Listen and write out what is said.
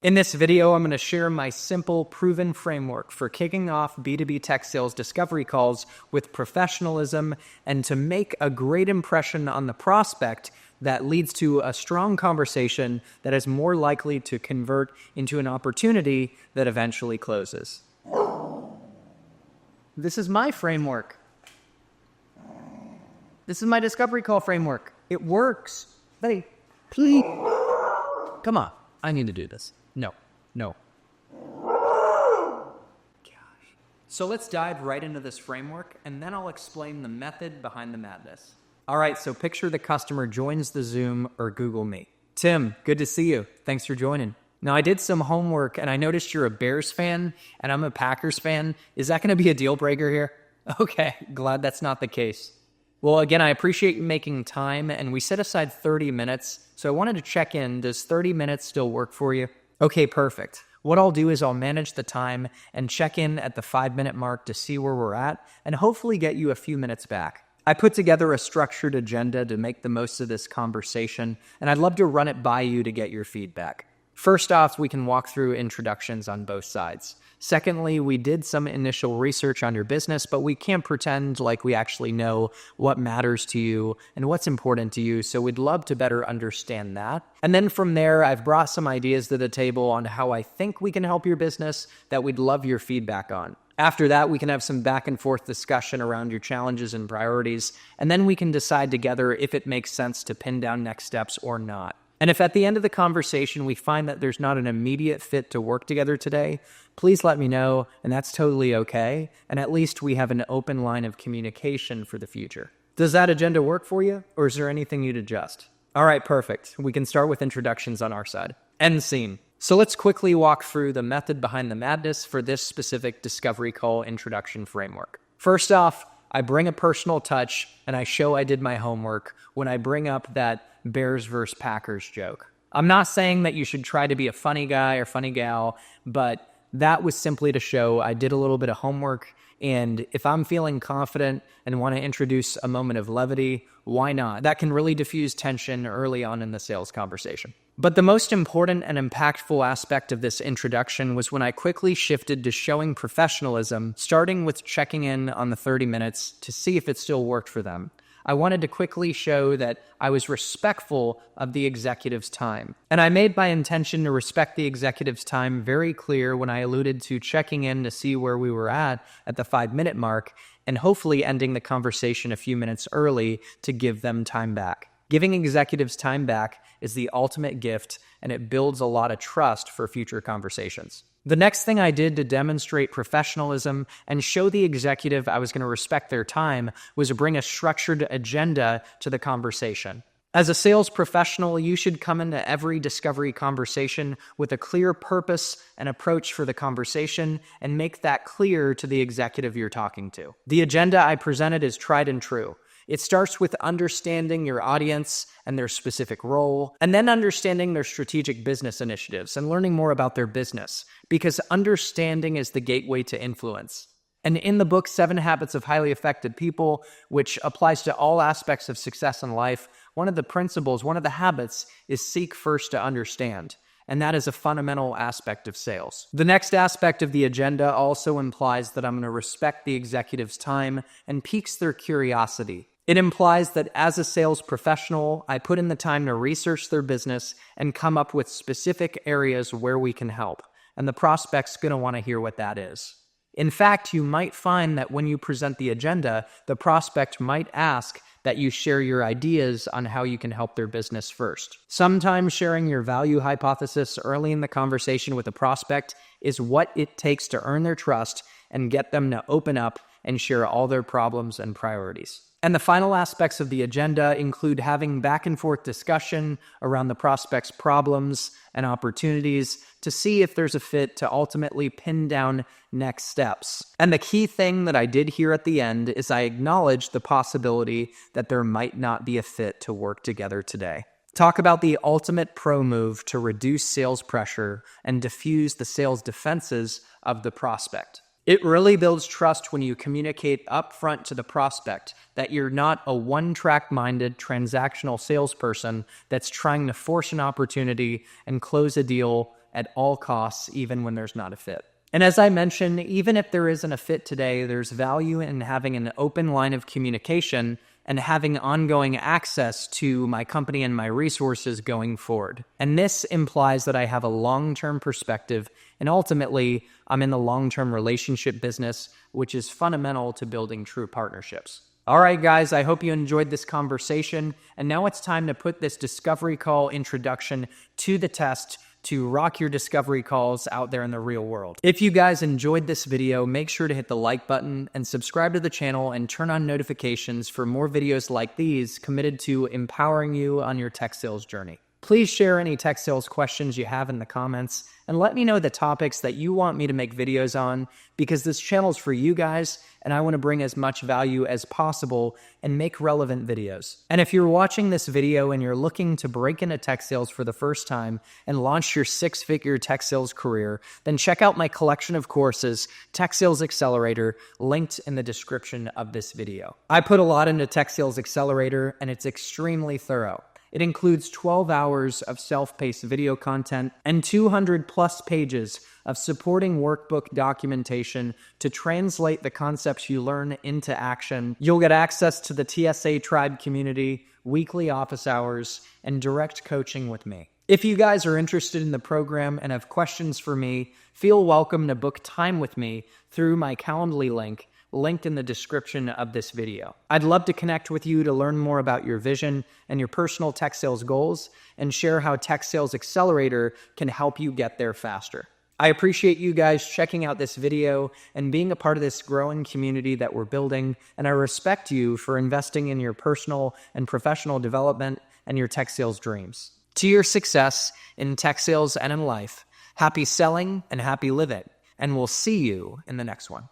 In this video, I'm going to share my simple, proven framework for kicking off B2B tech sales discovery calls with professionalism and to make a great impression on the prospect that leads to a strong conversation that is more likely to convert into an opportunity that eventually closes. This is my framework. This is my discovery call framework. It works. Buddy, please. Come on. I need to do this. No. Gosh. So let's dive right into this framework, and then I'll explain the method behind the madness. All right, so picture the customer joins the Zoom or Google Meet. Tim, good to see you. Thanks for joining. Now, I did some homework, and I noticed you're a Bears fan, and I'm a Packers fan. Is that going to be a deal breaker here? Okay, glad that's not the case. Well, again, I appreciate you making time, and we set aside 30 minutes, so I wanted to check in. Does 30 minutes still work for you? Okay, perfect. What I'll do is I'll manage the time and check in at the 5-minute mark to see where we're at, and hopefully get you a few minutes back. I put together a structured agenda to make the most of this conversation, and I'd love to run it by you to get your feedback. First off, we can walk through introductions on both sides. Secondly, we did some initial research on your business, but we can't pretend like we actually know what matters to you and what's important to you, so we'd love to better understand that. And then from there, I've brought some ideas to the table on how I think we can help your business that we'd love your feedback on. After that, we can have some back and forth discussion around your challenges and priorities, and then we can decide together if it makes sense to pin down next steps or not. And if at the end of the conversation we find that there's not an immediate fit to work together today, please let me know, and that's totally okay, and at least we have an open line of communication for the future. Does that agenda work for you, or is there anything you'd adjust? All right, perfect. We can start with introductions on our side. End scene. So let's quickly walk through the method behind the madness for this specific discovery call introduction framework. First off, I bring a personal touch, and I show I did my homework when I bring up that Bears versus Packers joke. I'm not saying that you should try to be a funny guy or funny gal, but that was simply to show I did a little bit of homework, and if I'm feeling confident and want to introduce a moment of levity, why not? That can really diffuse tension early on in the sales conversation. But the most important and impactful aspect of this introduction was when I quickly shifted to showing professionalism, starting with checking in on the 30 minutes to see if it still worked for them. I wanted to quickly show that I was respectful of the executive's time. And I made my intention to respect the executive's time very clear when I alluded to checking in to see where we were at the 5-minute mark, and hopefully ending the conversation a few minutes early to give them time back. Giving executives time back is the ultimate gift, and it builds a lot of trust for future conversations. The next thing I did to demonstrate professionalism and show the executive I was going to respect their time was to bring a structured agenda to the conversation. As a sales professional, you should come into every discovery conversation with a clear purpose and approach for the conversation and make that clear to the executive you're talking to. The agenda I presented is tried and true. It starts with understanding your audience and their specific role, and then understanding their strategic business initiatives and learning more about their business, because understanding is the gateway to influence. And in the book, 7 Habits of Highly Effective People, which applies to all aspects of success in life, one of the principles, one of the habits is seek first to understand. And that is a fundamental aspect of sales. The next aspect of the agenda also implies that I'm going to respect the executive's time and piques their curiosity. It implies that as a sales professional, I put in the time to research their business and come up with specific areas where we can help. And the prospect's going to want to hear what that is. In fact, you might find that when you present the agenda, the prospect might ask that you share your ideas on how you can help their business first. Sometimes sharing your value hypothesis early in the conversation with a prospect is what it takes to earn their trust and get them to open up and share all their problems and priorities. And the final aspects of the agenda include having back and forth discussion around the prospect's problems and opportunities to see if there's a fit to ultimately pin down next steps. And the key thing that I did here at the end is I acknowledged the possibility that there might not be a fit to work together today. Talk about the ultimate pro move to reduce sales pressure and diffuse the sales defenses of the prospect. It really builds trust when you communicate upfront to the prospect that you're not a one-track-minded transactional salesperson that's trying to force an opportunity and close a deal at all costs, even when there's not a fit. And as I mentioned, even if there isn't a fit today, there's value in having an open line of communication and having ongoing access to my company and my resources going forward. And this implies that I have a long-term perspective, and ultimately, I'm in the long-term relationship business, which is fundamental to building true partnerships. All right, guys, I hope you enjoyed this conversation, and now it's time to put this discovery call introduction to the test to rock your discovery calls out there in the real world. If you guys enjoyed this video, make sure to hit the like button and subscribe to the channel and turn on notifications for more videos like these committed to empowering you on your tech sales journey. Please share any tech sales questions you have in the comments and let me know the topics that you want me to make videos on, because this channel's for you guys and I want to bring as much value as possible and make relevant videos. And if you're watching this video and you're looking to break into tech sales for the first time and launch your six-figure tech sales career, then check out my collection of courses, Tech Sales Accelerator, linked in the description of this video. I put a lot into Tech Sales Accelerator and it's extremely thorough. It includes 12 hours of self-paced video content and 200 plus pages of supporting workbook documentation to translate the concepts you learn into action. You'll get access to the TSA Tribe community, weekly office hours, and direct coaching with me. If you guys are interested in the program and have questions for me, feel welcome to book time with me through my Calendly link linked in the description of this video. I'd love to connect with you to learn more about your vision and your personal tech sales goals and share how Tech Sales Accelerator can help you get there faster. I appreciate you guys checking out this video and being a part of this growing community that we're building, and I respect you for investing in your personal and professional development and your tech sales dreams. To your success in tech sales and in life, happy selling and happy living, and we'll see you in the next one.